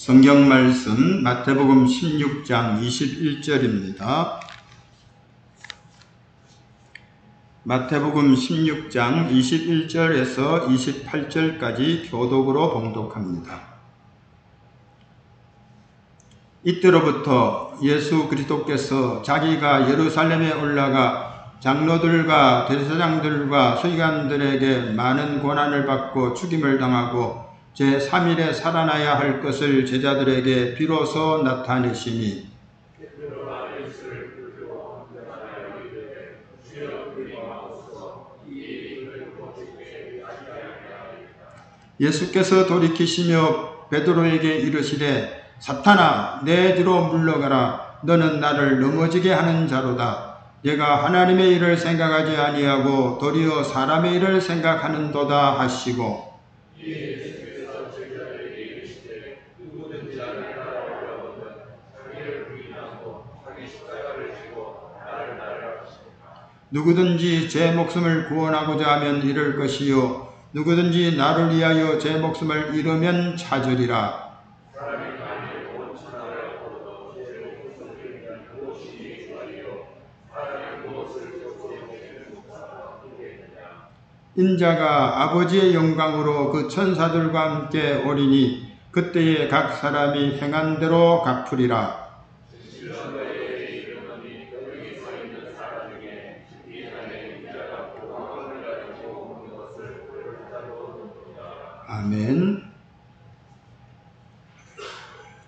성경 말씀 마태복음 16장 21절입니다. 마태복음 16장 21절에서 28절까지 교독으로 봉독합니다. 이때로부터 예수 그리스도께서 자기가 예루살렘에 올라가 장로들과 대제사장들과 서기관들에게 많은 고난을 받고 죽임을 당하고 제3일에 살아나야 할 것을 제자들에게 비로소 나타내시니 예수께서 돌이키시며 베드로에게 이르시되 사탄아 내 뒤로 물러가라. 너는 나를 넘어지게 하는 자로다. 내가 하나님의 일을 생각하지 아니하고 도리어 사람의 일을 생각하는도다 하시고 누구든지 제 목숨을 구원하고자 하면 잃을 것이요 누구든지 나를 위하여 제 목숨을 잃으면 찾으리라. 인자가 아버지의 영광으로 그 천사들과 함께 오리니 그때에 각 사람이 행한 대로 갚으리라. 아멘.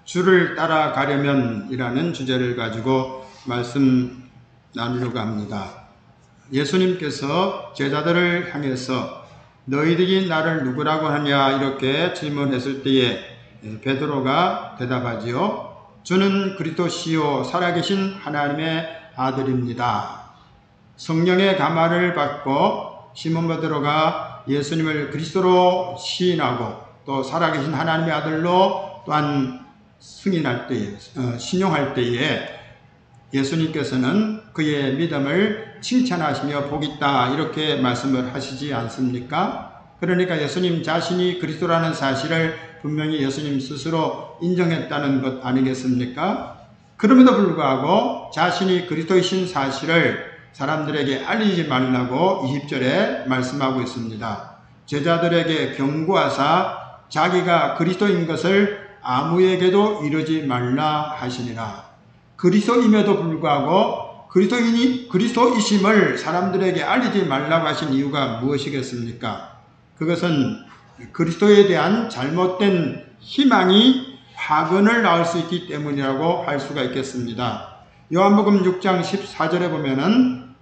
주를 따라가려면 이라는 주제를 가지고 말씀 나누려고 합니다. 예수님께서 제자들을 향해서 너희들이 나를 누구라고 하냐 이렇게 질문했을 때에 베드로가 대답하지요. 주는 그리스도시요 살아계신 하나님의 아들입니다. 성령의 감화를 받고 시몬 베드로가 예수님을 그리스도로 시인하고 또 살아계신 하나님의 아들로 또한 승인할 때에 신용할 때에 예수님께서는 그의 믿음을 칭찬하시며 복있다 이렇게 말씀을 하시지 않습니까? 그러니까 예수님 자신이 그리스도라는 사실을 분명히 예수님 스스로 인정했다는 것 아니겠습니까? 그럼에도 불구하고 자신이 그리스도이신 사실을 사람들에게 알리지 말라고 20절에 말씀하고 있습니다. 제자들에게 경고하사 자기가 그리스도인 것을 아무에게도 이르지 말라 하시니라. 그리스도임에도 불구하고 그리스도이심을 사람들에게 알리지 말라고 하신 이유가 무엇이겠습니까? 그것은 그리스도에 대한 잘못된 희망이 화근을 낳을 수 있기 때문이라고 할 수가 있겠습니다. 요한복음 6장 14절에 보면은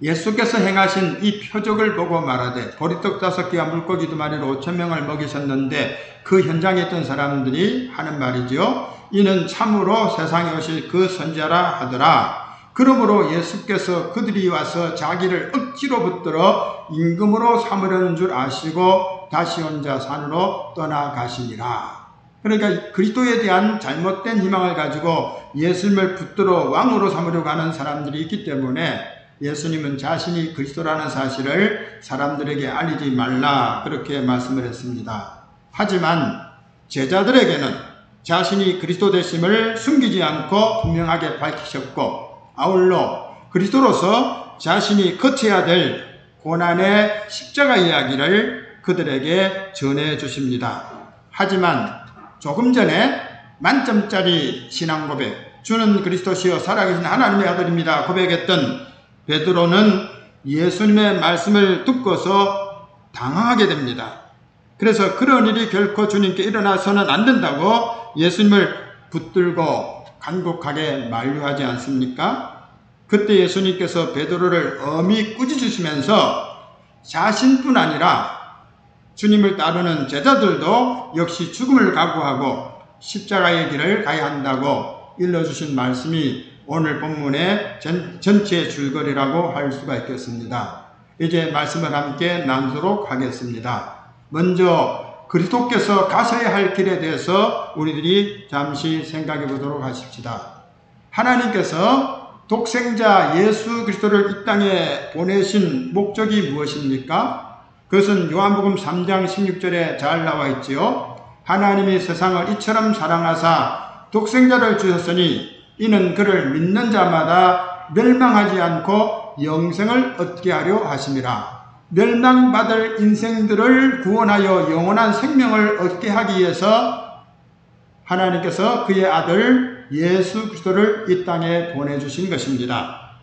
예수께서 행하신 이 표적을 보고 말하되 보리떡 5개와 물고기 2마리로 5,000명을 먹이셨는데 그 현장에 있던 사람들이 하는 말이죠. 이는 참으로 세상에 오실 그 선지자라 하더라. 그러므로 예수께서 그들이 와서 자기를 억지로 붙들어 임금으로 삼으려는 줄 아시고 다시 혼자 산으로 떠나가시니라. 그러니까 그리스도에 대한 잘못된 희망을 가지고 예수님을 붙들어 왕으로 삼으려고 하는 사람들이 있기 때문에 예수님은 자신이 그리스도라는 사실을 사람들에게 알리지 말라 그렇게 말씀을 했습니다. 하지만 제자들에게는 자신이 그리스도 되심을 숨기지 않고 분명하게 밝히셨고 아울러 그리스도로서 자신이 거쳐야 될 고난의 십자가 이야기를 그들에게 전해 주십니다. 하지만 조금 전에 만점짜리 신앙 고백, 주는 그리스도시요 살아계신 하나님의 아들입니다 고백했던 베드로는 예수님의 말씀을 듣고서 당황하게 됩니다. 그래서 그런 일이 결코 주님께 일어나서는 안 된다고 예수님을 붙들고 간곡하게 만류하지 않습니까? 그때 예수님께서 베드로를 엄히 꾸짖으시면서 자신뿐 아니라 주님을 따르는 제자들도 역시 죽음을 각오하고 십자가의 길을 가야 한다고 일러주신 말씀이 오늘 본문의 전체 줄거리라고 할 수가 있겠습니다. 이제 말씀을 함께 나누도록 하겠습니다. 먼저 그리스도께서 가셔야 할 길에 대해서 우리들이 잠시 생각해 보도록 하십시다. 하나님께서 독생자 예수 그리스도를 이 땅에 보내신 목적이 무엇입니까? 그것은 요한복음 3장 16절에 잘 나와 있지요. 하나님이 세상을 이처럼 사랑하사 독생자를 주셨으니 이는 그를 믿는 자마다 멸망하지 않고 영생을 얻게 하려 하심이라. 멸망받을 인생들을 구원하여 영원한 생명을 얻게 하기 위해서 하나님께서 그의 아들 예수 그리스도를 이 땅에 보내주신 것입니다.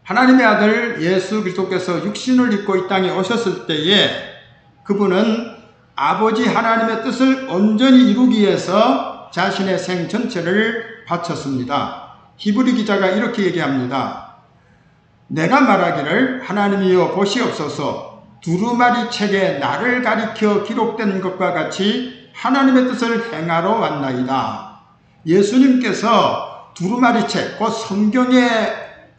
하나님의 아들 예수 그리스도께서 육신을 입고 이 땅에 오셨을 때에 그분은 아버지 하나님의 뜻을 온전히 이루기 위해서 자신의 생 전체를 바쳤습니다. 히브리 기자가 이렇게 얘기합니다. 내가 말하기를 하나님이여 보시옵소서 두루마리 책에 나를 가리켜 기록된 것과 같이 하나님의 뜻을 행하러 왔나이다. 예수님께서 두루마리 책, 곧 성경에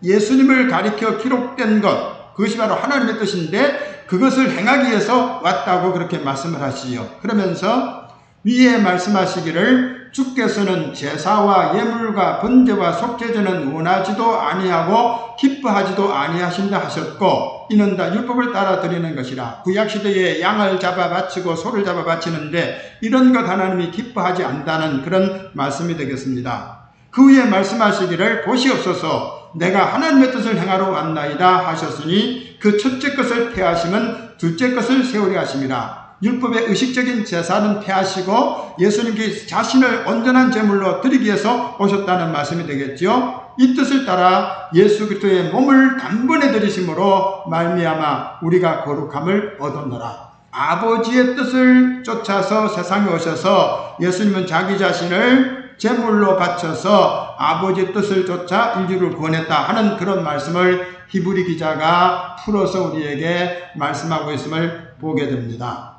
예수님을 가리켜 기록된 것, 그것이 바로 하나님의 뜻인데 그것을 행하기 위해서 왔다고 그렇게 말씀을 하시죠. 그러면서 위에 말씀하시기를 주께서는 제사와 예물과 번제와 속죄제는 원하지도 아니하고 기뻐하지도 아니하신다 하셨고 이는 다 율법을 따라 드리는 것이라. 구약시대에 양을 잡아 바치고 소를 잡아 바치는데 이런 것 하나님이 기뻐하지 않는다는 그런 말씀이 되겠습니다. 그 후에 말씀하시기를 보시옵소서 내가 하나님의 뜻을 행하러 왔나이다 하셨으니 그 첫째 것을 폐하시면 둘째 것을 세우려 하심이라. 율법의 의식적인 제사는 폐하시고 예수님께 자신을 온전한 제물로 드리기 위해서 오셨다는 말씀이 되겠죠. 이 뜻을 따라 예수 그리스도의 몸을 단번에 드리심으로 말미암아 우리가 거룩함을 얻었노라. 아버지의 뜻을 쫓아서 세상에 오셔서 예수님은 자기 자신을 제물로 바쳐서 아버지의 뜻을 쫓아 인류를 구원했다 하는 그런 말씀을 히브리 기자가 풀어서 우리에게 말씀하고 있음을 보게 됩니다.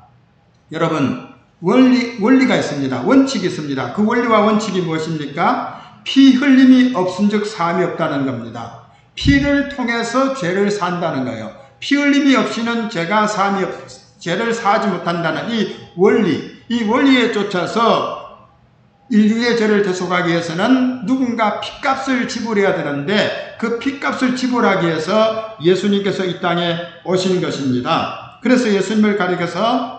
여러분, 원리가 있습니다. 원칙이 있습니다. 그 원리와 원칙이 무엇입니까? 피 흘림이 없은즉 사함이 없다는 겁니다. 피를 통해서 죄를 산다는 거예요. 피 흘림이 없이는 죄를 사하지 못한다는 이 원리에 쫓아서 인류의 죄를 대속하기 위해서는 누군가 피값을 지불해야 되는데 그 피값을 지불하기 위해서 예수님께서 이 땅에 오신 것입니다. 그래서 예수님을 가리켜서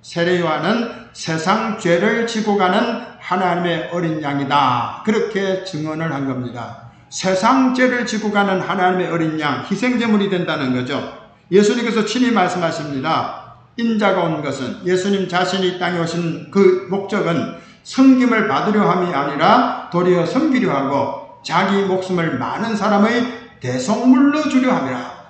세례요한은 세상 죄를 지고 가는 하나님의 어린 양이다. 그렇게 증언을 한 겁니다. 세상 죄를 지고 가는 하나님의 어린 양, 희생제물이 된다는 거죠. 예수님께서 친히 말씀하십니다. 인자가 온 것은 예수님 자신이 이 땅에 오신 그 목적은 섬김을 받으려 함이 아니라 도리어 섬기려 하고 자기 목숨을 많은 사람의 대속물로 주려 함이라.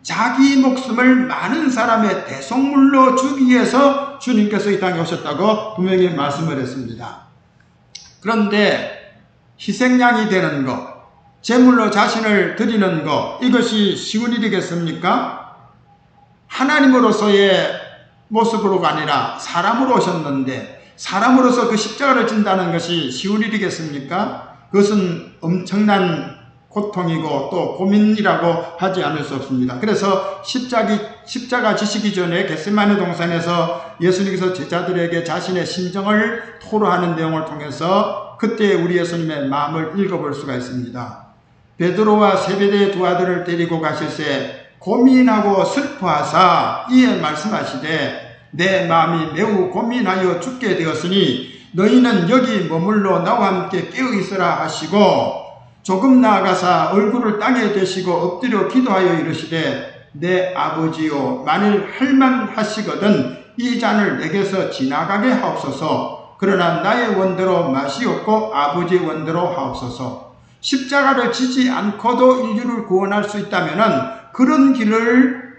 자기 목숨을 많은 사람의 대속물로 주기 위해서 주님께서 이 땅에 오셨다고 분명히 말씀을 했습니다. 그런데 희생양이 되는 것, 제물로 자신을 드리는 것, 이것이 쉬운 일이겠습니까? 하나님으로서의 모습으로가 아니라 사람으로 오셨는데 사람으로서 그 십자가를 진다는 것이 쉬운 일이겠습니까? 그것은 엄청난 고통이고 또 고민이라고 하지 않을 수 없습니다. 그래서 십자가 지시기 전에 겟세마네 동산에서 예수님께서 제자들에게 자신의 심정을 토로하는 내용을 통해서 그때 우리 예수님의 마음을 읽어볼 수가 있습니다. 베드로와 세베대의 두 아들을 데리고 가실새 고민하고 슬퍼하사 이에 말씀하시되 내 마음이 매우 고민하여 죽게 되었으니 너희는 여기 머물러 나와 함께 깨어 있으라 하시고 조금 나아가사 얼굴을 땅에 대시고 엎드려 기도하여 이르시되 내 아버지요 만일 할만하시거든 이 잔을 내게서 지나가게 하옵소서. 그러나 나의 원대로 마시옵고 아버지의 원대로 하옵소서. 십자가를 지지 않고도 인류를 구원할 수 있다면 그런 길을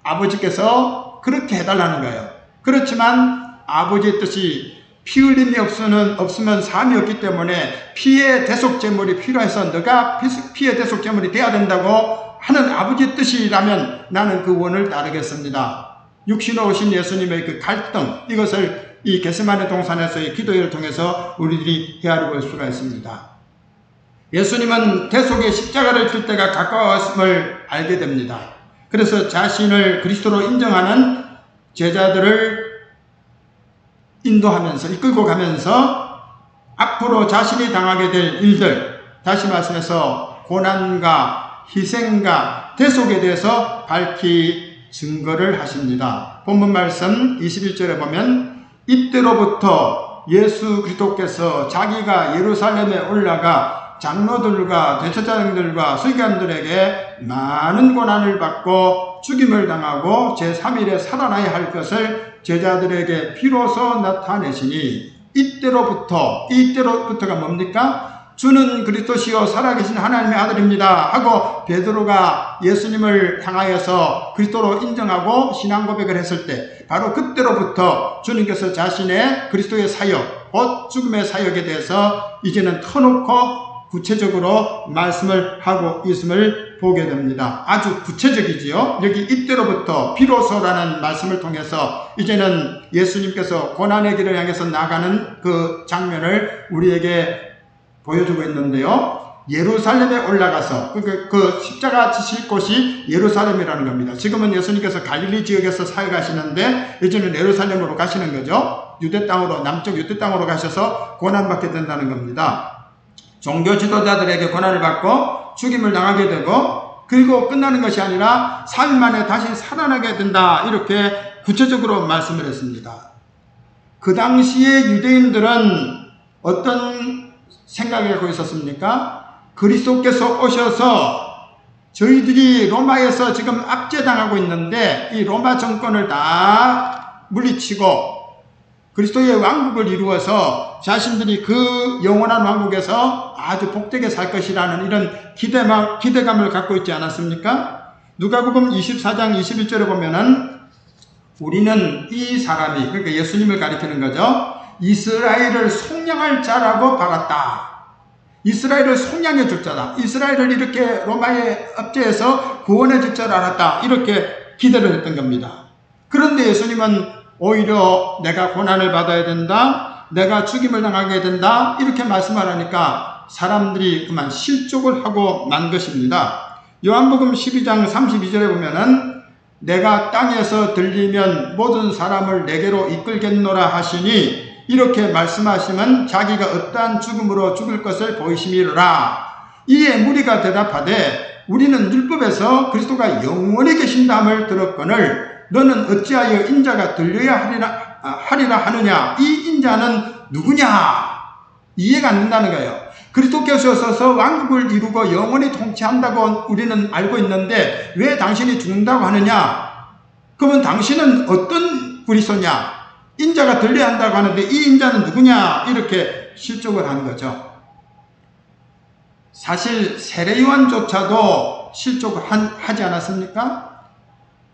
아버지께서 그렇게 해달라는 거예요. 그렇지만 아버지의 뜻이 피 흘림이 없으면 삶이 없기 때문에 피의 대속제물이 필요해서 너가 피의 대속제물이 돼야 된다고 하는 아버지의 뜻이라면 나는 그 원을 따르겠습니다. 육신으로 오신 예수님의 그 갈등, 이것을 이 겟세마네 동산에서의 기도를 통해서 우리들이 헤아려 볼 수가 있습니다. 예수님은 대속의 십자가를 질 때가 가까웠음을 알게 됩니다. 그래서 자신을 그리스도로 인정하는 제자들을 인도하면서 이끌고 가면서 앞으로 자신이 당하게 될 일들, 다시 말씀해서 고난과 희생과 대속에 대해서 밝히 증거를 하십니다. 본문 말씀 21절에 보면 이때로부터 예수 그리스도께서 자기가 예루살렘에 올라가 장로들과 대제사장들과 서기관들에게 많은 고난을 받고 죽임을 당하고 제3일에 살아나야 할 것을 제자들에게 비로소 나타내시니 이때로부터가 뭡니까? 주는 그리스도시요 살아계신 하나님의 아들입니다 하고 베드로가 예수님을 향하여서 그리스도로 인정하고 신앙 고백을 했을 때 바로 그때로부터 주님께서 자신의 그리스도의 사역, 곧 죽음의 사역에 대해서 이제는 터놓고 구체적으로 말씀을 하고 있음을 보게 됩니다. 아주 구체적이지요. 여기 이때로부터 비로소라는 말씀을 통해서 이제는 예수님께서 고난의 길을 향해서 나가는 그 장면을 우리에게 보여주고 있는데요. 예루살렘에 올라가서 그 십자가 지실 곳이 예루살렘이라는 겁니다. 지금은 예수님께서 갈릴리 지역에서 사역하시는데 이제는 예루살렘으로 가시는 거죠. 유대 땅으로, 남쪽 유대 땅으로 가셔서 고난받게 된다는 겁니다. 종교 지도자들에게 고난을 받고 죽임을 당하게 되고 그리고 끝나는 것이 아니라 3일 만에 다시 살아나게 된다, 이렇게 구체적으로 말씀을 했습니다. 그 당시에 유대인들은 어떤 생각을 갖고 있었습니까? 그리스도께서 오셔서 저희들이 로마에서 지금 압제당하고 있는데 이 로마 정권을 다 물리치고 그리스도의 왕국을 이루어서 자신들이 그 영원한 왕국에서 아주 복되게 살 것이라는 이런 기대감을 갖고 있지 않았습니까? 누가복음 24장 21절에 보면은 우리는 이 사람이, 그러니까 예수님을 가리키는 거죠. 이스라엘을 속량할 자라고 박았다. 이스라엘을 속량해 줄 자다. 이스라엘을 이렇게 로마의 압제에서 구원해 줄 줄 알았다. 이렇게 기대를 했던 겁니다. 그런데 예수님은 오히려 내가 고난을 받아야 된다, 내가 죽임을 당하게 된다, 이렇게 말씀을 하니까 사람들이 그만 실족을 하고 만 것입니다. 요한복음 12장 32절에 보면은 내가 땅에서 들리면 모든 사람을 내게로 이끌겠노라 하시니 이렇게 말씀하시면 자기가 어떠한 죽음으로 죽을 것을 보이심이로라. 이에 무리가 대답하되 우리는 율법에서 그리스도가 영원히 계신다함을 들었거늘 너는 어찌하여 인자가 들려야 하리라 하느냐? 이 인자는 누구냐? 이해가 안 된다는 거예요. 그리스도께서 오셔서 왕국을 이루고 영원히 통치한다고 우리는 알고 있는데 왜 당신이 죽는다고 하느냐? 그러면 당신은 어떤 그리스도냐? 인자가 들려야 한다고 하는데 이 인자는 누구냐? 이렇게 실족을 하는 거죠. 사실 세례요한조차도 실족을 하지 않았습니까?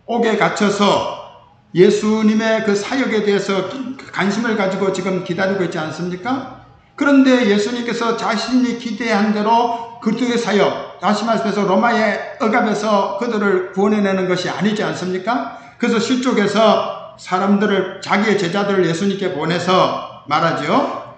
옥에 갇혀서 예수님의 그 사역에 대해서 관심을 가지고 지금 기다리고 있지 않습니까? 그런데 예수님께서 자신이 기대한 대로 그리스도의 사역, 다시 말해서 로마의 억압에서 그들을 구원해내는 것이 아니지 않습니까? 그래서 실족해서 사람들을, 자기의 제자들을 예수님께 보내서 말하죠.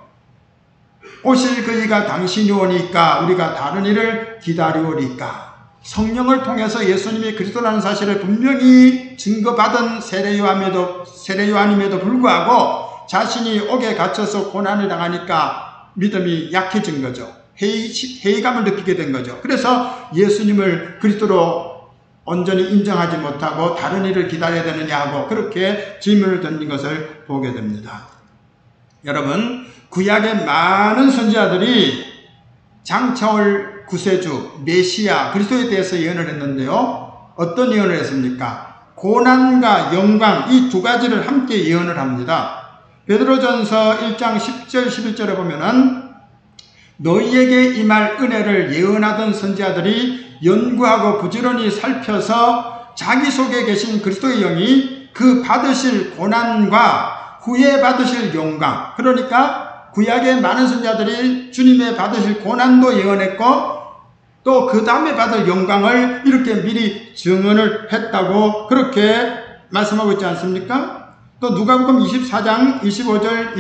오실 그이가 당신이 오니까 우리가 다른 일을 기다리오리까. 성령을 통해서 예수님이 그리스도라는 사실을 분명히 증거받은 세례요한임에도 불구하고 자신이 옥에 갇혀서 고난을 당하니까 믿음이 약해진 거죠. 회의감을 느끼게 된 거죠. 그래서 예수님을 그리스도로 온전히 인정하지 못하고 다른 일을 기다려야 되느냐 하고 그렇게 질문을 던진 것을 보게 됩니다. 여러분, 구약의 많은 선지자들이 장차올 구세주, 메시아, 그리스도에 대해서 예언을 했는데요. 어떤 예언을 했습니까? 고난과 영광, 이 두 가지를 함께 예언을 합니다. 베드로전서 1장 10절 11절에 보면은 너희에게 임할 은혜를 예언하던 선지자들이 연구하고 부지런히 살펴서 자기 속에 계신 그리스도의 영이 그 받으실 고난과 후에 받으실 영광, 그러니까 구약의 많은 선지자들이 주님의 받으실 고난도 예언했고 또 그 다음에 받을 영광을 이렇게 미리 증언을 했다고 그렇게 말씀하고 있지 않습니까? 또 누가복음 24장 25절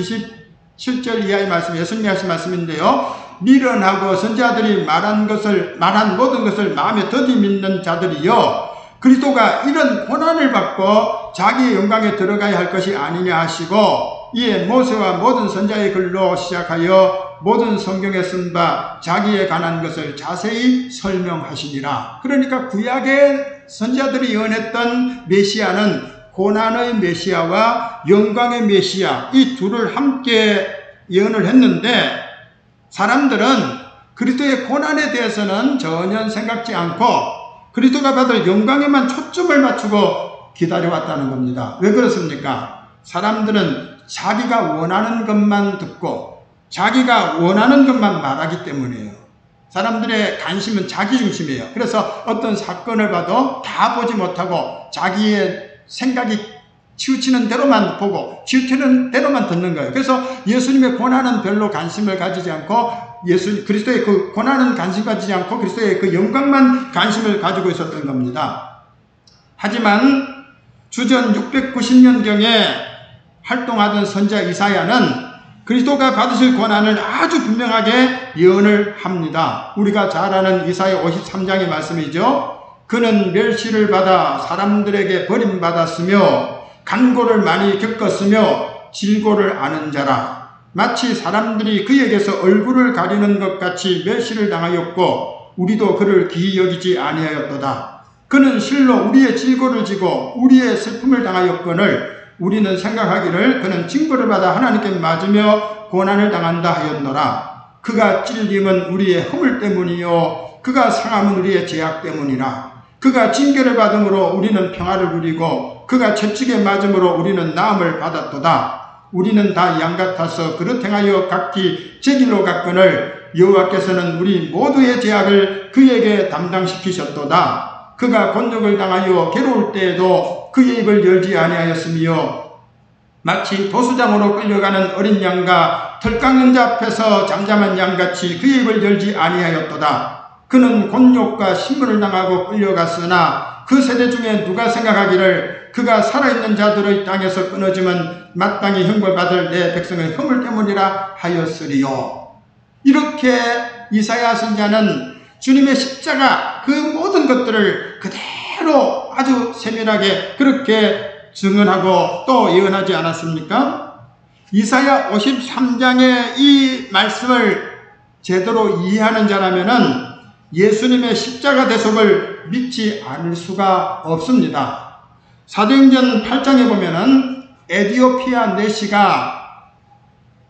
27절 이하의 말씀, 예수님이 하신 말씀인데요. 미련하고 선지자들이 말한 모든 것을 마음에 더디 믿는 자들이요, 그리스도가 이런 고난을 받고 자기의 영광에 들어가야 할 것이 아니냐 하시고, 이에 모세와 모든 선지자의 글로 시작하여 모든 성경에 쓴 바 자기에 관한 것을 자세히 설명하시니라. 그러니까 구약의 선지자들이 예언했던 메시아는 고난의 메시아와 영광의 메시아 이 둘을 함께 예언을 했는데 사람들은 그리스도의 고난에 대해서는 전혀 생각지 않고 그리스도가 받을 영광에만 초점을 맞추고 기다려왔다는 겁니다. 왜 그렇습니까? 사람들은 자기가 원하는 것만 듣고 자기가 원하는 것만 말하기 때문이에요. 사람들의 관심은 자기 중심이에요. 그래서 어떤 사건을 봐도 다 보지 못하고 자기의 생각이 치우치는 대로만 보고 치우치는 대로만 듣는 거예요. 그래서 예수님의 고난은 별로 관심을 가지지 않고 그리스도의 그 고난은 관심 가지지 않고 그리스도의 그 영광만 관심을 가지고 있었던 겁니다. 하지만 주전 690년경에 활동하던 선지자 이사야는 그리스도가 받으실 고난을 아주 분명하게 예언을 합니다. 우리가 잘 아는 이사야 53장의 말씀이죠. 그는 멸시를 받아 사람들에게 버림받았으며 간고를 많이 겪었으며 질고를 아는 자라. 마치 사람들이 그에게서 얼굴을 가리는 것 같이 멸시를 당하였고 우리도 그를 귀히 여기지 아니하였도다. 그는 실로 우리의 질고를 지고 우리의 슬픔을 당하였거늘 우리는 생각하기를 그는 징벌을 받아 하나님께 맞으며 고난을 당한다 하였노라. 그가 찔림은 우리의 허물 때문이요 그가 상함은 우리의 죄악 때문이라. 그가 징계를 받음으로 우리는 평화를 누리고 그가 채찍에 맞음으로 우리는 나음을 받았도다. 우리는 다 양 같아서 그릇 행하여 각기 제 길로 갔거늘 여호와께서는 우리 모두의 죄악을 그에게 담당시키셨도다. 그가 곤욕을 당하여 괴로울 때에도 그의 입을 열지 아니하였으며 마치 도수장으로 끌려가는 어린 양과 털 깎는 자 앞에서 잠잠한 양같이 그의 입을 열지 아니하였도다. 그는 곤욕과 신문을 당하고 끌려갔으나 그 세대 중에 누가 생각하기를 그가 살아있는 자들의 땅에서 끊어지면 마땅히 형벌받을 내 백성의 허물 때문이라 하였으리요. 이렇게 이사야 선지자는 주님의 십자가 그 모든 것들을 그대로 아주 세밀하게 그렇게 증언하고 또 예언하지 않았습니까? 이사야 53장의 이 말씀을 제대로 이해하는 자라면은 예수님의 십자가 대속을 믿지 않을 수가 없습니다. 사도행전 8장에 보면은 에디오피아 내시가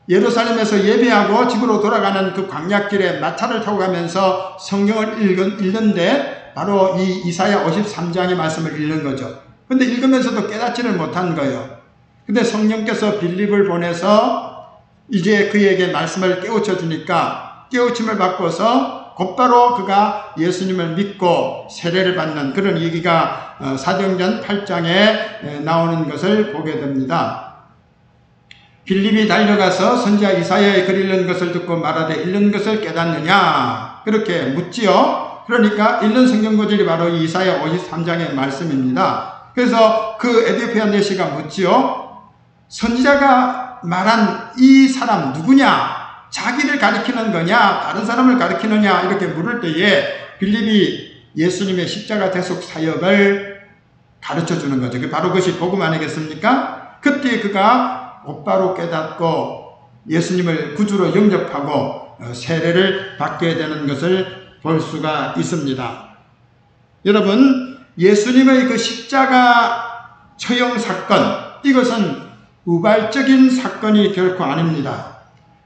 예루살렘에서 예배하고 집으로 돌아가는 그 광야길에 마차를 타고 가면서 성경을 읽는데 바로 이 이사야 53장의 말씀을 읽는 거죠. 근데 읽으면서도 깨닫지를 못한 거예요. 근데 성령께서 빌립을 보내서 이제 그에게 말씀을 깨우쳐 주니까 깨우침을 받고서 곧바로 그가 예수님을 믿고 세례를 받는 그런 얘기가 사도행전 8장에 나오는 것을 보게 됩니다. 빌립이 달려가서 선지자 이사야의 글 읽는 것을 듣고 말하되 읽는 것을 깨닫느냐 그렇게 묻지요. 그러니까 읽는 성경 구절이 바로 이사야 53장의 말씀입니다. 그래서 그 에디오피아 내시가 묻지요. 선지자가 말한 이 사람 누구냐? 자기를 가리키는 거냐? 다른 사람을 가리키느냐? 이렇게 물을 때에 빌립이 예수님의 십자가 대속 사역을 가르쳐 주는 거죠. 바로 그것이 복음 아니겠습니까? 그때 그가 곧바로 깨닫고 예수님을 구주로 영접하고 세례를 받게 되는 것을 볼 수가 있습니다. 여러분, 예수님의 그 십자가 처형 사건, 이것은 우발적인 사건이 결코 아닙니다.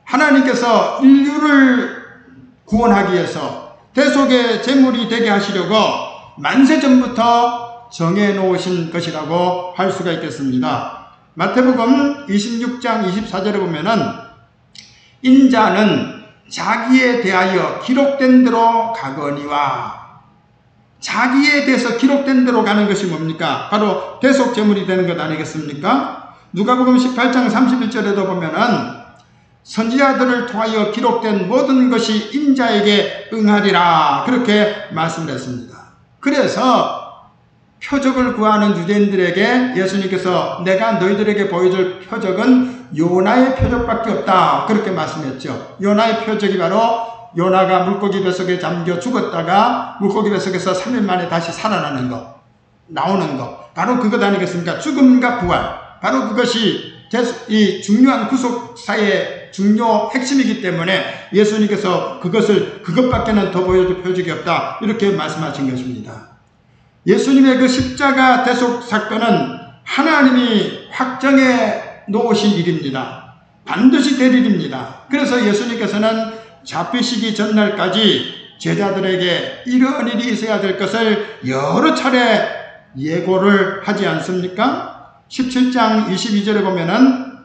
하나님께서 인류를 구원하기 위해서 대속의 제물이 되게 하시려고 만세 전부터 정해놓으신 것이라고 할 수가 있겠습니다. 마태복음 26장 24절에 보면은 인자는 자기에 대하여 기록된 대로 가거니와 자기에 대해서 기록된 대로 가는 것이 뭡니까? 바로 대속 제물이 되는 것 아니겠습니까? 누가복음 18장 31절에도 보면은 선지자들을 통하여 기록된 모든 것이 인자에게 응하리라 그렇게 말씀을 했습니다. 그래서 표적을 구하는 유대인들에게 예수님께서 내가 너희들에게 보여줄 표적은 요나의 표적밖에 없다 그렇게 말씀했죠. 요나의 표적이 바로 요나가 물고기 뱃속에 잠겨 죽었다가 물고기 뱃속에서 3일 만에 다시 살아나는 것, 나오는 것, 바로 그것 아니겠습니까? 죽음과 부활, 바로 그것이 이 중요한 구속사의 중요 핵심이기 때문에 예수님께서 그것밖에는 더 보여줄 표적이 없다 이렇게 말씀하신 것입니다. 예수님의 그 십자가 대속 사건은 하나님이 확정해 놓으신 일입니다. 반드시 될 일입니다. 그래서 예수님께서는 잡히시기 전날까지 제자들에게 이런 일이 있어야 될 것을 여러 차례 예고를 하지 않습니까? 17장 22절에 보면은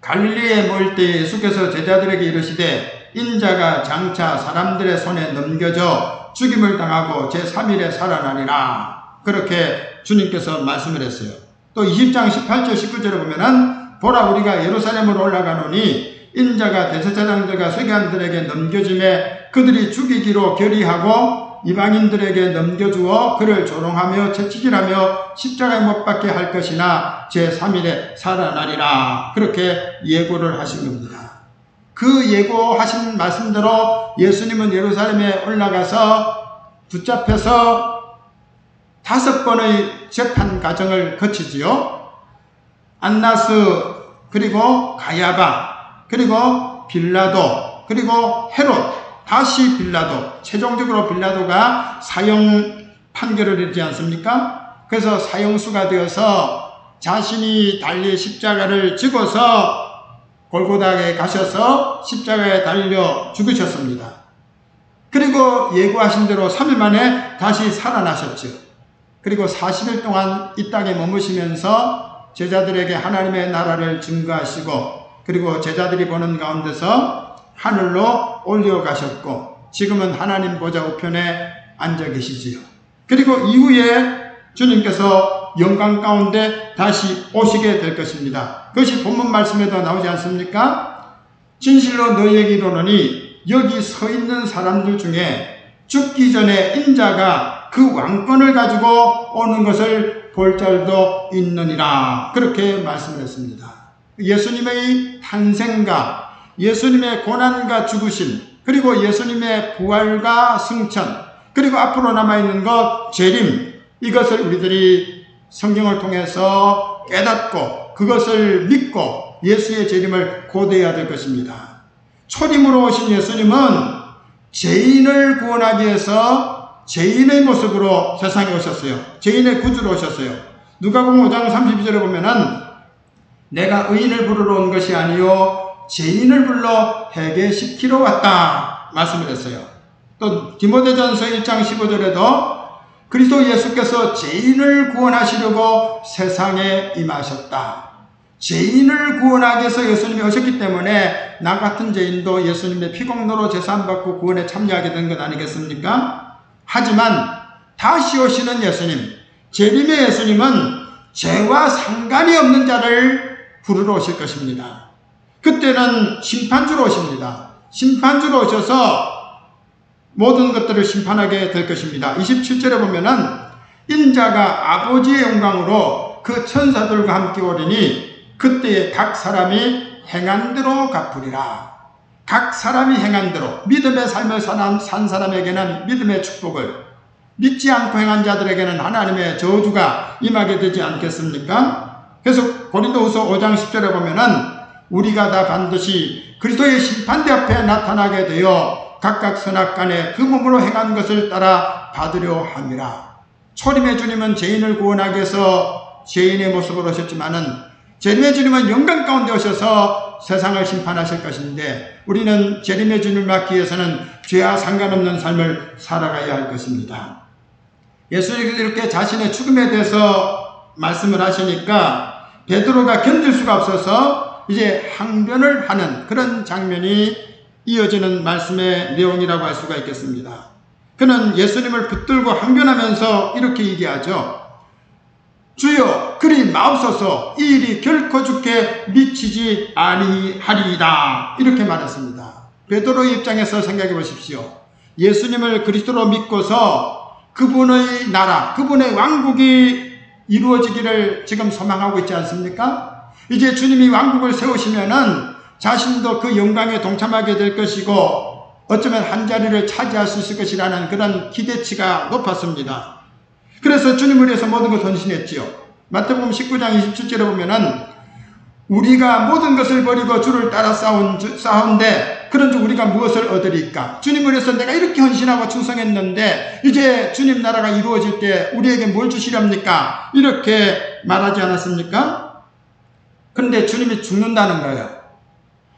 갈릴리에 모일 때 예수께서 제자들에게 이르시되 인자가 장차 사람들의 손에 넘겨져 죽임을 당하고 제3일에 살아나리라. 그렇게 주님께서 말씀을 했어요. 또 20장 18절 19절에 보면은 보라 우리가 예루살렘으로 올라가노니 인자가 대제사장들과 서기관들에게 넘겨짐에 그들이 죽이기로 결의하고 이방인들에게 넘겨주어 그를 조롱하며 채찍질하며 십자가에 못 박게 할 것이나 제3일에 살아나리라. 그렇게 예고를 하신 겁니다. 그 예고하신 말씀대로 예수님은 예루살렘에 올라가서 붙잡혀서 5번의 재판 과정을 거치지요. 안나스, 그리고 가야바, 그리고 빌라도, 그리고 헤롯, 다시 빌라도, 최종적으로 빌라도가 사형 판결을 내리지 않습니까? 그래서 사형수가 되어서 자신이 달릴 십자가를 지고서 골고다에 가셔서 십자가에 달려 죽으셨습니다. 그리고 예고하신 대로 3일 만에 다시 살아나셨죠. 그리고 40일 동안 이 땅에 머무시면서 제자들에게 하나님의 나라를 증거하시고 그리고 제자들이 보는 가운데서 하늘로 올려가셨고 지금은 하나님 보좌 우편에 앉아 계시지요. 그리고 이후에 주님께서 영광 가운데 다시 오시게 될 것입니다. 그것이 본문 말씀에도 나오지 않습니까? 진실로 너희에게 이르노니 여기 서 있는 사람들 중에 죽기 전에 인자가 그 왕권을 가지고 오는 것을 볼 자도 있느니라. 그렇게 말씀을 했습니다. 예수님의 탄생과 예수님의 고난과 죽으심, 그리고 예수님의 부활과 승천, 그리고 앞으로 남아있는 것 재림, 이것을 우리들이 성경을 통해서 깨닫고 그것을 믿고 예수의 재림을 고대해야 될 것입니다. 초림으로 오신 예수님은 죄인을 구원하기 위해서 죄인의 모습으로 세상에 오셨어요. 죄인의 구주로 오셨어요. 누가복음 5장 32절에 보면은 내가 의인을 부르러 온 것이 아니요 죄인을 불러 회개시키러 왔다 말씀을 했어요. 또 디모데전서 1장 15절에도 그리스도 예수께서 죄인을 구원하시려고 세상에 임하셨다. 죄인을 구원하기 위해서 예수님이 오셨기 때문에 나 같은 죄인도 예수님의 피공로로 제사함받고 구원에 참여하게 된 것 아니겠습니까? 하지만 다시 오시는 예수님, 재림의 예수님은 죄와 상관이 없는 자를 부르러 오실 것입니다. 그때는 심판주로 오십니다. 심판주로 오셔서 모든 것들을 심판하게 될 것입니다. 27절에 보면은 인자가 아버지의 영광으로 그 천사들과 함께 오리니 그때에 각 사람이 행한 대로 갚으리라. 각 사람이 행한 대로 믿음의 삶을 산 사람에게는 믿음의 축복을, 믿지 않고 행한 자들에게는 하나님의 저주가 임하게 되지 않겠습니까? 그래서 고린도후서 5장 10절에 보면은 우리가 다 반드시 그리스도의 심판대 앞에 나타나게 되어 각각 선악간에 그 몸으로 행한 것을 따라 받으려 함이라. 초림의 주님은 죄인을 구원하기 위해서 죄인의 모습으로 오셨지만은 재림의 주님은 영광 가운데 오셔서 세상을 심판하실 것인데 우리는 재림의 주님을 맞기 위해서는 죄와 상관없는 삶을 살아가야 할 것입니다. 예수님께서 이렇게 자신의 죽음에 대해서 말씀을 하시니까 베드로가 견딜 수가 없어서 이제 항변을 하는 그런 장면이 이어지는 말씀의 내용이라고 할 수가 있겠습니다. 그는 예수님을 붙들고 항변하면서 이렇게 얘기하죠. 주여 그리 마옵소서 이 일이 결코 주께 미치지 아니하리이다. 이렇게 말했습니다. 베드로의 입장에서 생각해 보십시오. 예수님을 그리스도로 믿고서 그분의 나라, 그분의 왕국이 이루어지기를 지금 소망하고 있지 않습니까? 이제 주님이 왕국을 세우시면은 자신도 그 영광에 동참하게 될 것이고 어쩌면 한 자리를 차지할 수 있을 것이라는 그런 기대치가 높았습니다. 그래서 주님을 위해서 모든 것을 헌신했지요. 마태복음 19장 27절에 보면은 우리가 모든 것을 버리고 주를 따라 싸운데 그런즉 우리가 무엇을 얻으리까? 주님을 위해서 내가 이렇게 헌신하고 충성했는데 이제 주님 나라가 이루어질 때 우리에게 뭘 주시렵니까? 이렇게 말하지 않았습니까? 그런데 주님이 죽는다는 거예요.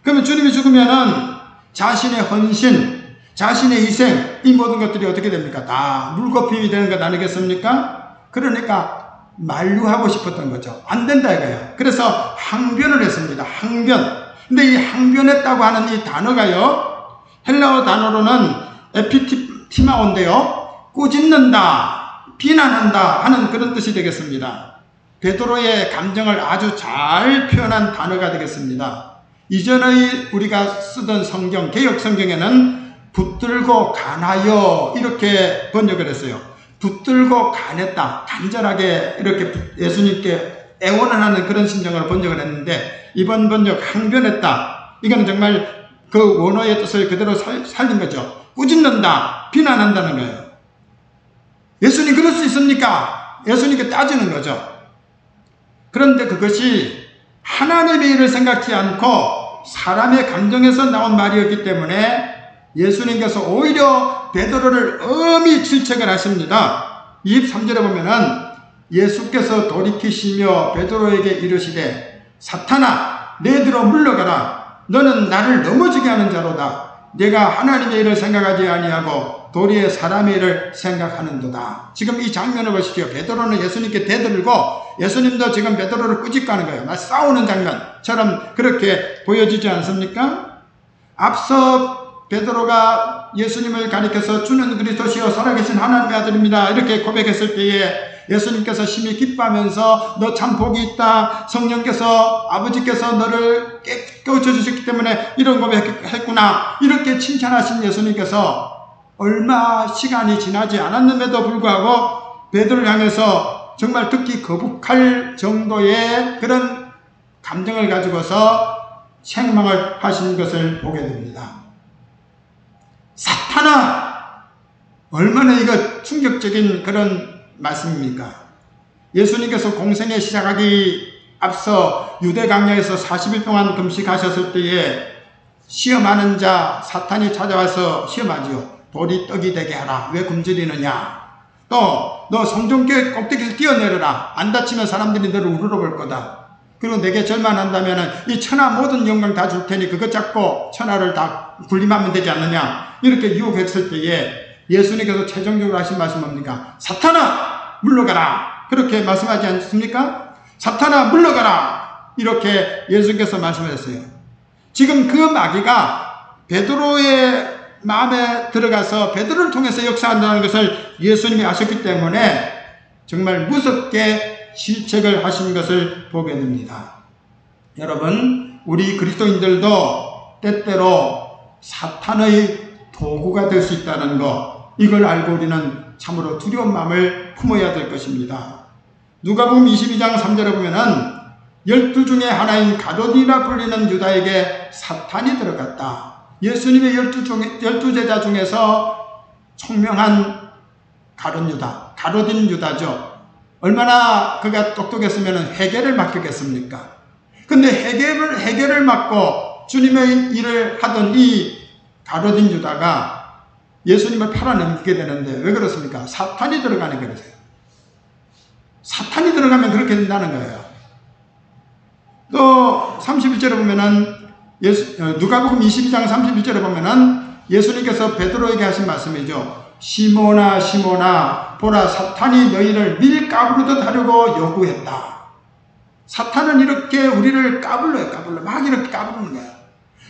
그러면 주님이 죽으면은 자신의 헌신, 자신의 희생, 이 모든 것들이 어떻게 됩니까? 다 물거품이 되는 것 아니겠습니까? 그러니까 만류하고 싶었던 거죠. 안 된다 이거예요. 그래서 항변을 했습니다. 항변. 근데 이 항변했다고 하는 이 단어가요, 헬라어 단어로는 에피티마온데요, 꾸짖는다, 비난한다 하는 그런 뜻이 되겠습니다. 베드로의 감정을 아주 잘 표현한 단어가 되겠습니다. 이전의 우리가 쓰던 성경, 개역 성경에는 붙들고 간하여 이렇게 번역을 했어요. 붙들고 간했다, 간절하게 이렇게 예수님께 애원을 하는 그런 심정으로 번역을 했는데, 이번 번역 항변했다, 이거는 정말 그 원어의 뜻을 그대로 살린 거죠. 꾸짖는다, 비난한다는 거예요. 예수님 그럴 수 있습니까? 예수님께 따지는 거죠. 그런데 그것이 하나님의 일을 생각지 않고 사람의 감정에서 나온 말이었기 때문에 예수님께서 오히려 베드로를 엄히 질책을 하십니다. 23절에 보면은 예수께서 돌이키시며 베드로에게 이르시되 사탄아 내들어 물러가라. 너는 나를 넘어지게 하는 자로다. 내가 하나님의 일을 생각하지 아니하고 도리어 사람의 일을 생각하는도다. 지금 이 장면을 보십시오. 베드로는 예수님께 대들고 예수님도 지금 베드로를 꾸짖가는 거예요. 막 싸우는 장면처럼 그렇게 보여지지 않습니까? 앞서 베드로가 예수님을 가리켜서 주는 그리스도시요 살아계신 하나님의 아들입니다 이렇게 고백했을 때에 예수님께서 심히 기뻐하면서 너 참 복이 있다. 성령께서 아버지께서 너를 깨우쳐 주셨기 때문에 이런 고백했구나. 이렇게 칭찬하신 예수님께서 얼마 시간이 지나지 않았음에도 불구하고 베드로를 향해서 정말 듣기 거북할 정도의 그런 감정을 가지고서 책망을 하신 것을 보게 됩니다. 사탄아! 얼마나 이거 충격적인 그런 말씀입니까? 예수님께서 공생에 시작하기 앞서 유대 광야에서 40일 동안 금식하셨을 때에 시험하는 자 사탄이 찾아와서 시험하지요. 돌이 떡이 되게 하라. 왜 굶주리느냐? 또 너 성전교회 꼭대기에서 뛰어내려라. 안 다치면 사람들이 너를 우러러볼 거다. 그리고 내게 절만한다면 이 천하 모든 영광 다 줄 테니 그것 잡고 천하를 다 군림하면 되지 않느냐? 이렇게 유혹했을 때에 예수님께서 최종적으로 하신 말씀은 뭡니까? 사탄아 물러가라. 그렇게 말씀하지 않습니까? 사탄아 물러가라. 이렇게 예수님께서 말씀하셨어요. 지금 그 마귀가 베드로의 마음에 들어가서 베드로를 통해서 역사한다는 것을 예수님이 아셨기 때문에 정말 무섭게 질책을 하신 것을 보게 됩니다. 여러분, 우리 그리스도인들도 때때로 사탄의 도구가 될 수 있다는 것, 이걸 알고 우리는 참으로 두려운 마음을 품어야 될 것입니다. 누가복음 22장 3절에 보면은 12 중에 하나인 가룟이라 불리는 유다에게 사탄이 들어갔다. 예수님의 12 제자 중에서 총명한 가룟 유다, 가로딘 유다죠. 얼마나 그가 똑똑했으면 회개를 맡겼겠습니까? 근데 회개를 맡고 주님의 일을 하던 이 가로딘 유다가 예수님을 팔아넘기게 되는데 왜 그렇습니까? 사탄이 들어가는 거라서요. 사탄이 들어가면 그렇게 된다는 거예요. 또 31절에 보면은 누가복음 22장 31절에 보면은 예수님께서 베드로에게 하신 말씀이죠. 시몬아 시몬아 보라 사탄이 너희를 밀가부르듯 하려고 요구했다. 사탄은 이렇게 우리를 까불러요. 막 이렇게 까부르는 거예요.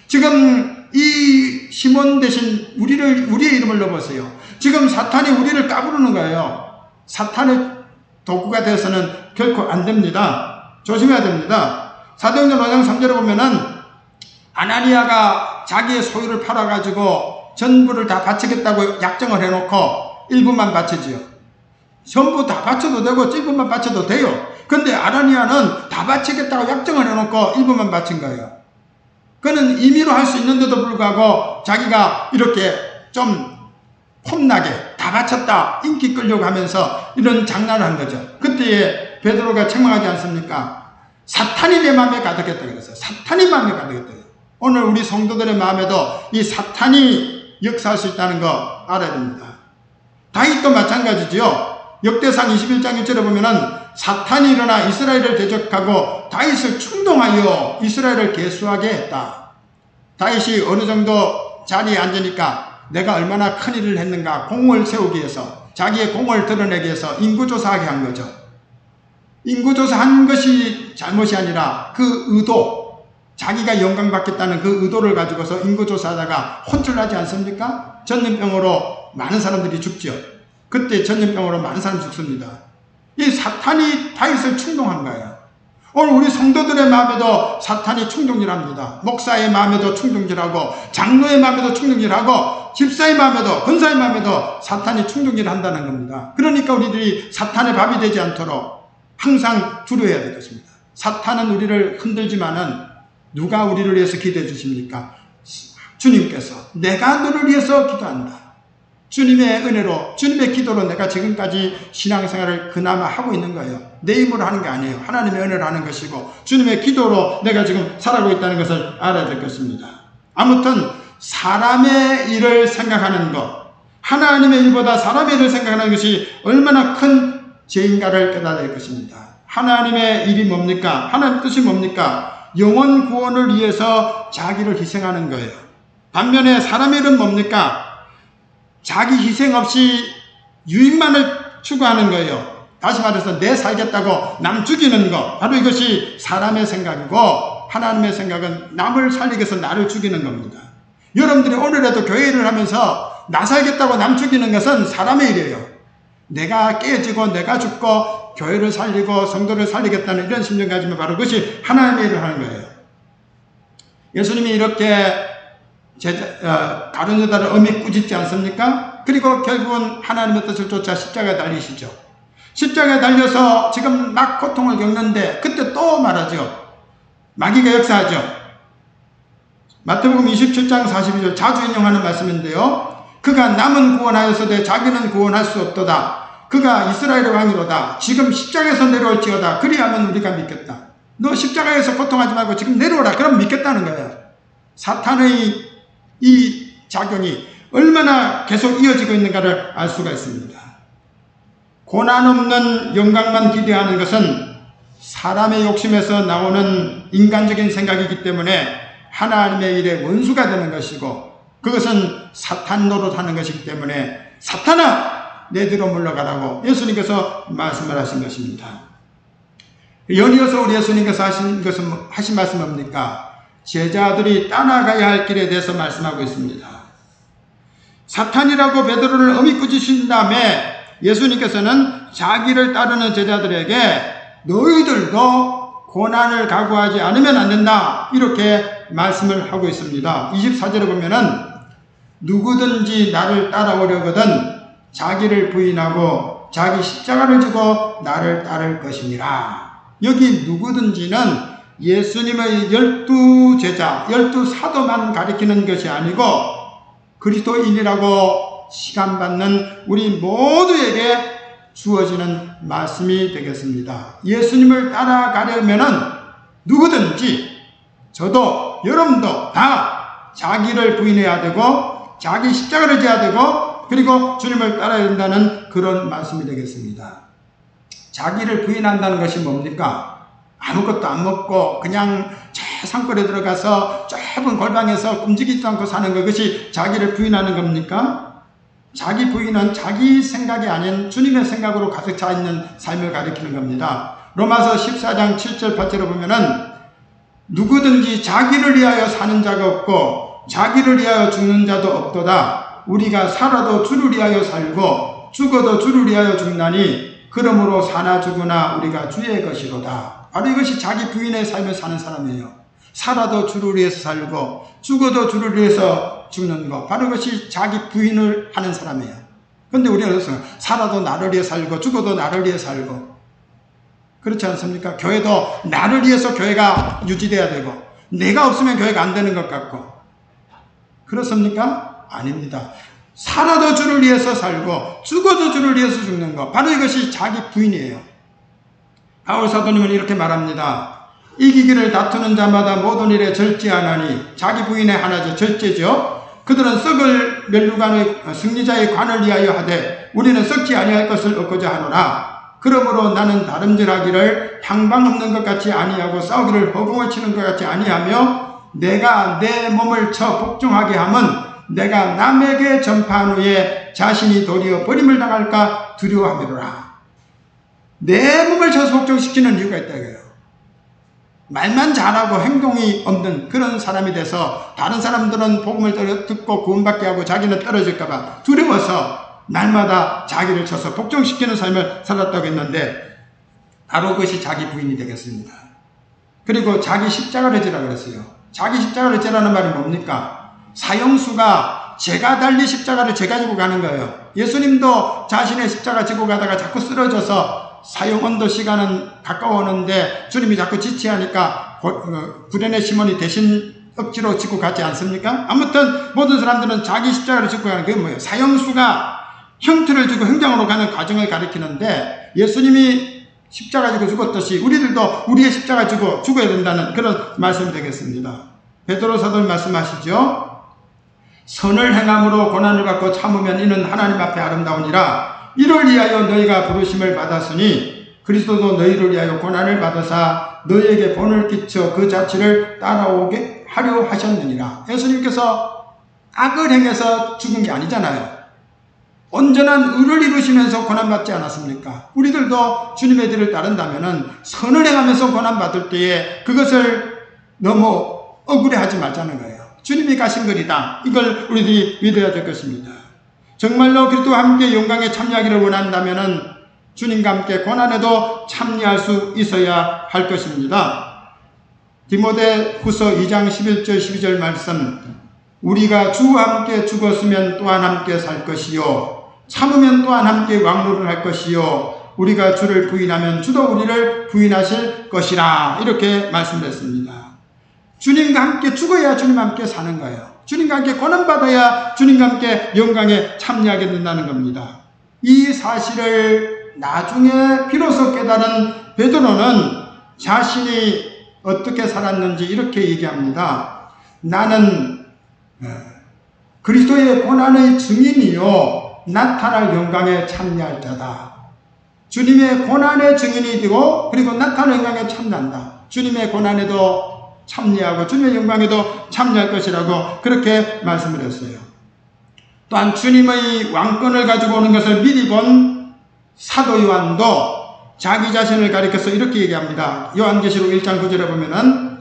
지금 이 시몬 대신 우리의 이름을 넣어보세요. 지금 사탄이 우리를 까부르는 거예요. 사탄의 도구가 되어서는 결코 안 됩니다. 조심해야 됩니다. 사도행전 5장 3절에 보면은 아나니아가 자기의 소유를 팔아가지고 전부를 다 바치겠다고 약정을 해놓고 일부만 바치지요. 전부 다 바쳐도 되고 일부만 바쳐도 돼요. 근데 아나니아는 다 바치겠다고 약정을 해놓고 일부만 바친 거예요. 그는 임의로 할 수 있는데도 불구하고 자기가 이렇게 좀 폼나게 다 바쳤다 인기 끌려고 하면서 이런 장난을 한 거죠. 그때에 베드로가 책망하지 않습니까? 사탄이 내 마음에 가득했다 그랬어요. 사탄이 마음에 가득했다. 오늘 우리 성도들의 마음에도 이 사탄이 역사할 수 있다는 거 알아야 됩니다. 다윗도 마찬가지지요. 역대상 21장 1절에 보면은 사탄이 일어나 이스라엘을 대적하고 다윗을 충동하여 이스라엘을 계수하게 했다. 다윗이 어느 정도 자리에 앉으니까 내가 얼마나 큰 일을 했는가 공을 세우기 위해서 자기의 공을 드러내기 위해서 인구조사하게 한 거죠. 인구조사한 것이 잘못이 아니라 그 의도, 자기가 영광받겠다는 그 의도를 가지고서 인구조사하다가 혼쭐나지 않습니까? 전염병으로 많은 사람들이 죽죠. 그때 전염병으로 많은 사람이 죽습니다. 이 사탄이 다윗을 충동한 거예요. 오늘 우리 성도들의 마음에도 사탄이 충동질합니다. 목사의 마음에도 충동질하고 장로의 마음에도 충동질하고 집사의 마음에도 권사의 마음에도 사탄이 충동질한다는 겁니다. 그러니까 우리들이 사탄의 밥이 되지 않도록 항상 두려워야 되겠습니다. 사탄은 우리를 흔들지만은 누가 우리를 위해서 기도해 주십니까? 주님께서 내가 너를 위해서 기도한다. 주님의 은혜로 주님의 기도로 내가 지금까지 신앙생활을 그나마 하고 있는 거예요. 내 힘으로 하는 게 아니에요. 하나님의 은혜로 하는 것이고 주님의 기도로 내가 지금 살아가고 있다는 것을 알아야 되겠습니다. 아무튼 사람의 일을 생각하는 것, 하나님의 일보다 사람의 일을 생각하는 것이 얼마나 큰 죄인가를 깨달아야 할 것입니다. 하나님의 일이 뭡니까? 하나님의 뜻이 뭡니까? 영혼 구원을 위해서 자기를 희생하는 거예요. 반면에 사람의 일은 뭡니까? 자기 희생 없이 유익만을 추구하는 거예요. 다시 말해서 내 살겠다고 남 죽이는 것, 바로 이것이 사람의 생각이고 하나님의 생각은 남을 살리기 위해서 나를 죽이는 겁니다. 여러분들이 오늘에도 교회를 하면서 나 살겠다고 남 죽이는 것은 사람의 일이에요. 내가 깨지고 내가 죽고 교회를 살리고 성도를 살리겠다는 이런 심정 가지면 바로 그것이 하나님의 일을 하는 거예요. 예수님이 이렇게 다른 여자를 엄히 꾸짖지 않습니까? 그리고 결국은 하나님의 뜻을 쫓아 십자가에 달리시죠. 십자가에 달려서 지금 막 고통을 겪는데 그때 또 말하죠. 마귀가 역사하죠. 마태복음 27장 42절 자주 인용하는 말씀인데요. 그가 남은 구원하였으되 자기는 구원할 수 없도다. 그가 이스라엘의 왕이로다. 지금 십자가에서 내려올지어다. 그리하면 우리가 믿겠다. 너 십자가에서 고통하지 말고 지금 내려오라. 그럼 믿겠다는 거예요. 사탄의 이 작용이 얼마나 계속 이어지고 있는가를 알 수가 있습니다. 고난 없는 영광만 기대하는 것은 사람의 욕심에서 나오는 인간적인 생각이기 때문에 하나님의 일의 원수가 되는 것이고 그것은 사탄 노릇하는 것이기 때문에 사탄아 내 뒤로 물러가라고 예수님께서 말씀을 하신 것입니다. 연이어서 우리 예수님께서 하신 말씀은 뭡니까? 제자들이 따라가야 할 길에 대해서 말씀하고 있습니다. 사탄이라고 베드로를 엄히 꾸짖으신 다음에 예수님께서는 자기를 따르는 제자들에게 너희들도 고난을 각오하지 않으면 안 된다 이렇게 말씀을 하고 있습니다. 24절에 보면은 누구든지 나를 따라오려거든 자기를 부인하고 자기 십자가를 지고 나를 따를 것이니라. 여기 누구든지는 예수님의 12제자, 12사도만 가리키는 것이 아니고 그리스도인이라고 시간받는 우리 모두에게 주어지는 말씀이 되겠습니다. 예수님을 따라가려면은 누구든지 저도 여러분도 다 자기를 부인해야 되고 자기 십자가를 져야 되고 그리고 주님을 따라야 된다는 그런 말씀이 되겠습니다. 자기를 부인한다는 것이 뭡니까? 아무것도 안 먹고 그냥 저 산골에 들어가서 좁은 골방에서 움직이지도 않고 사는 그것이 자기를 부인하는 겁니까? 자기 부인은 자기 생각이 아닌 주님의 생각으로 가득 차 있는 삶을 가리키는 겁니다. 로마서 14장 7절 8절을 보면은 누구든지 자기를 위하여 사는 자가 없고 자기를 위하여 죽는 자도 없도다. 우리가 살아도 주를 위하여 살고 죽어도 주를 위하여 죽나니 그러므로 사나 죽으나 우리가 주의 것이로다. 바로 이것이 자기 부인의 삶을 사는 사람이에요. 살아도 주를 위해서 살고 죽어도 주를 위해서 죽는 것, 바로 이것이 자기 부인을 하는 사람이에요. 그런데 우리는 어떻습니까? 살아도 나를 위해 살고 죽어도 나를 위해 살고 그렇지 않습니까? 교회도 나를 위해서 교회가 유지돼야 되고 내가 없으면 교회가 안 되는 것 같고 그렇습니까? 아닙니다. 살아도 주를 위해서 살고 죽어도 주를 위해서 죽는 것, 바로 이것이 자기 부인이에요. 바울 사도님은 이렇게 말합니다. 이기기를 다투는 자마다 모든 일에 절제하나니 자기 부인의 하나죠. 절제죠. 그들은 썩을 멸류관의 승리자의 관을 위하여 하되 우리는 썩지 아니할 것을 얻고자 하노라. 그러므로 나는 다름질하기를 향방 없는 것 같이 아니하고 싸우기를 허공을 치는 것 같이 아니하며 내가 내 몸을 쳐 복종하게 함은 내가 남에게 전파한 후에 자신이 도리어 버림을 당할까 두려워함이로라. 내 몸을 쳐서 복종시키는 이유가 있다 이거예요. 말만 잘하고 행동이 없는 그런 사람이 돼서 다른 사람들은 복음을 듣고 구원받게 하고 자기는 떨어질까 봐 두려워서 날마다 자기를 쳐서 복종시키는 삶을 살았다고 했는데 바로 그것이 자기 부인이 되겠습니다. 그리고 자기 십자가를 지라고 그랬어요. 자기 십자가를 지라는 말이 뭡니까? 사형수가 제가 달리 십자가를 제가 지고 가는 거예요. 예수님도 자신의 십자가 지고 가다가 자꾸 쓰러져서 사형 언도 시간은 가까워오는데 주님이 자꾸 지체하니까 구레네 시몬이 대신 억지로 지고 가지 않습니까? 아무튼 모든 사람들은 자기 십자가를 지고 가는 게 뭐예요? 사형수가 형틀을 지고 행장으로 가는 과정을 가리키는데 예수님이 십자가 지고 죽었듯이 우리들도 우리의 십자가 지고 죽어야 된다는 그런 말씀이 되겠습니다. 베드로 사도는 말씀하시죠. 선을 행함으로 고난을 받고 참으면 이는 하나님 앞에 아름다우니라. 이를 위하여 너희가 부르심을 받았으니 그리스도도 너희를 위하여 고난을 받으사 너희에게 본을 끼쳐 그 자취를 따라오게 하려 하셨느니라. 예수님께서 악을 행해서 죽은 게 아니잖아요. 온전한 의를 이루시면서 고난받지 않았습니까? 우리들도 주님의 뒤를 따른다면 선을 행하면서 고난받을 때에 그것을 너무 억울해하지 말자는 거예요. 주님이 가신 거리다. 이걸 우리들이 믿어야 될 것입니다. 정말로 그리스도와 함께 영광에 참여하기를 원한다면 주님과 함께 고난에도 참여할 수 있어야 할 것입니다. 디모데후서 2장 11절 12절 말씀, 우리가 주와 함께 죽었으면 또한 함께 살 것이요 참으면 또한 함께 왕노를 할 것이요 우리가 주를 부인하면 주도 우리를 부인하실 것이라. 이렇게 말씀드렸습니다. 주님과 함께 죽어야 주님과 함께 사는 거예요. 주님과 함께 고난받아야 주님과 함께 영광에 참여하게 된다는 겁니다. 이 사실을 나중에 비로소 깨달은 베드로는 자신이 어떻게 살았는지 이렇게 얘기합니다. 나는 그리스도의 고난의 증인이요 나타날 영광에 참여할 자다. 주님의 고난의 증인이 되고 그리고 나타날 영광에 참여한다. 주님의 고난에도 참여하고 주님의 영광에도 참여할 것이라고 그렇게 말씀을 했어요. 또한 주님의 왕권을 가지고 오는 것을 미리 본 사도 요한도 자기 자신을 가리켜서 이렇게 얘기합니다. 요한계시록 1장 9절에 보면은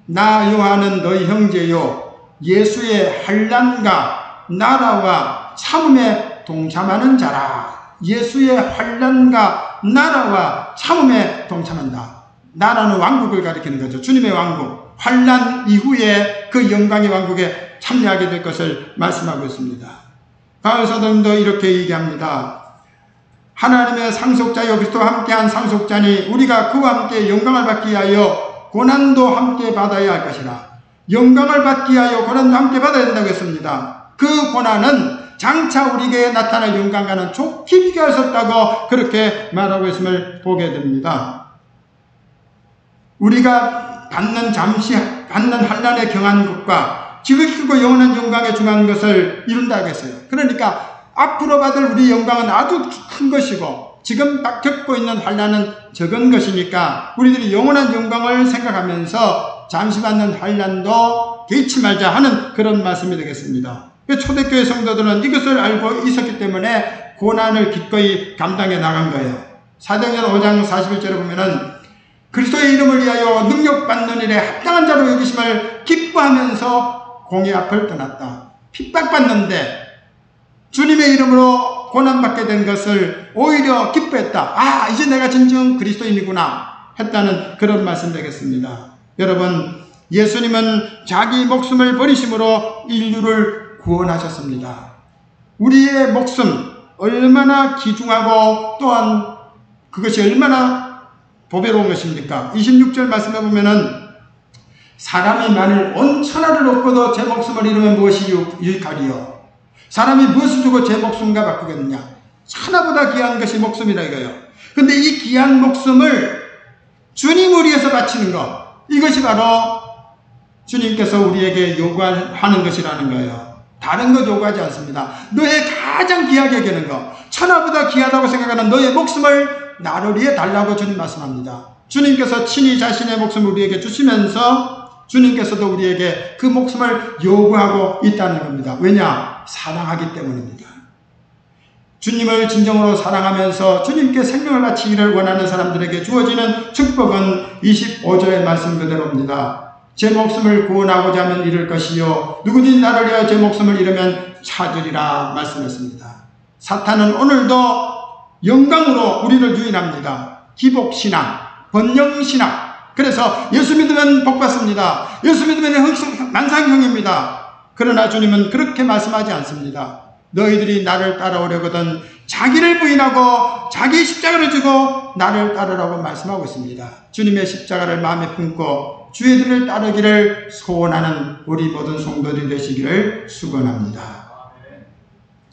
나 요한은 너희 형제요 예수의 환난과 나라와 참음에 동참하는 자라. 예수의 환난과 나라와 참음에 동참한다. 나라는 왕국을 가리키는 거죠. 주님의 왕국. 환난 이후에 그 영광의 왕국에 참여하게 될 것을 말씀하고 있습니다. 바울 사도님도 이렇게 얘기합니다. 하나님의 상속자여 그리스도와 함께한 상속자니 우리가 그와 함께 영광을 받기 위하여 고난도 함께 받아야 할 것이라. 영광을 받기 위하여 고난도 함께 받아야 된다고 했습니다. 그 고난은 장차 우리에게 나타날 영광과는 좋게 비교할 수 없다고 그렇게 말하고 있음을 보게 됩니다. 우리가 잠시 받는 환난에 겪은 것과 지극히고 영원한 영광에 중한 것을 이룬다고 했어요. 그러니까 앞으로 받을 우리 영광은 아주 큰 것이고 지금 딱 겪고 있는 환난은 적은 것이니까 우리들이 영원한 영광을 생각하면서 잠시 받는 환난도 개의치 말자 하는 그런 말씀이 되겠습니다. 초대교회 성도들은 이것을 알고 있었기 때문에 고난을 기꺼이 감당해 나간 거예요. 사도행전 5장 41절에 보면은 그리스도의 이름을 위하여 능력받는 일에 합당한 자로 여기심을 기뻐하면서 공의 앞을 떠났다. 핍박받는데 주님의 이름으로 고난받게 된 것을 오히려 기뻐했다. 이제 내가 진정 그리스도인이구나 했다는 그런 말씀 되겠습니다. 여러분, 예수님은 자기 목숨을 버리심으로 인류를 구원하셨습니다. 우리의 목숨 얼마나 귀중하고 또한 그것이 얼마나 보배로운 것입니까? 26절 말씀해 보면은 사람이 만일 온 천하를 얻고도 제 목숨을 잃으면 무엇이 유익하리요? 사람이 무엇을 주고 제 목숨과 바꾸겠느냐? 천하보다 귀한 것이 목숨이라 이거예요. 근데 이 귀한 목숨을 주님을 위해서 바치는 것, 이것이 바로 주님께서 우리에게 요구하는 것이라는 거예요. 다른 것 요구하지 않습니다. 너의 가장 귀하게 여기는 것, 천하보다 귀하다고 생각하는 너의 목숨을 나를 위해 달라고 주님 말씀합니다. 주님께서 친히 자신의 목숨을 우리에게 주시면서 주님께서도 우리에게 그 목숨을 요구하고 있다는 겁니다. 왜냐? 사랑하기 때문입니다. 주님을 진정으로 사랑하면서 주님께 생명을 바치기를 원하는 사람들에게 주어지는 축복은 25절의 말씀 그대로입니다. 제 목숨을 구원하고자 하면 잃을 것이요 누구든지 나를 위하여 제 목숨을 잃으면 찾으리라 말씀했습니다. 사탄은 오늘도 영광으로 우리를 유인합니다. 기복신앙, 번영신앙. 그래서 예수 믿으면 복받습니다. 예수 믿으면 만상형입니다. 그러나 주님은 그렇게 말씀하지 않습니다. 너희들이 나를 따라오려거든 자기를 부인하고 자기 십자가를 지고 나를 따르라고 말씀하고 있습니다. 주님의 십자가를 마음에 품고 주의 길을 따르기를 소원하는 우리 모든 성도들이 되시기를 축원합니다.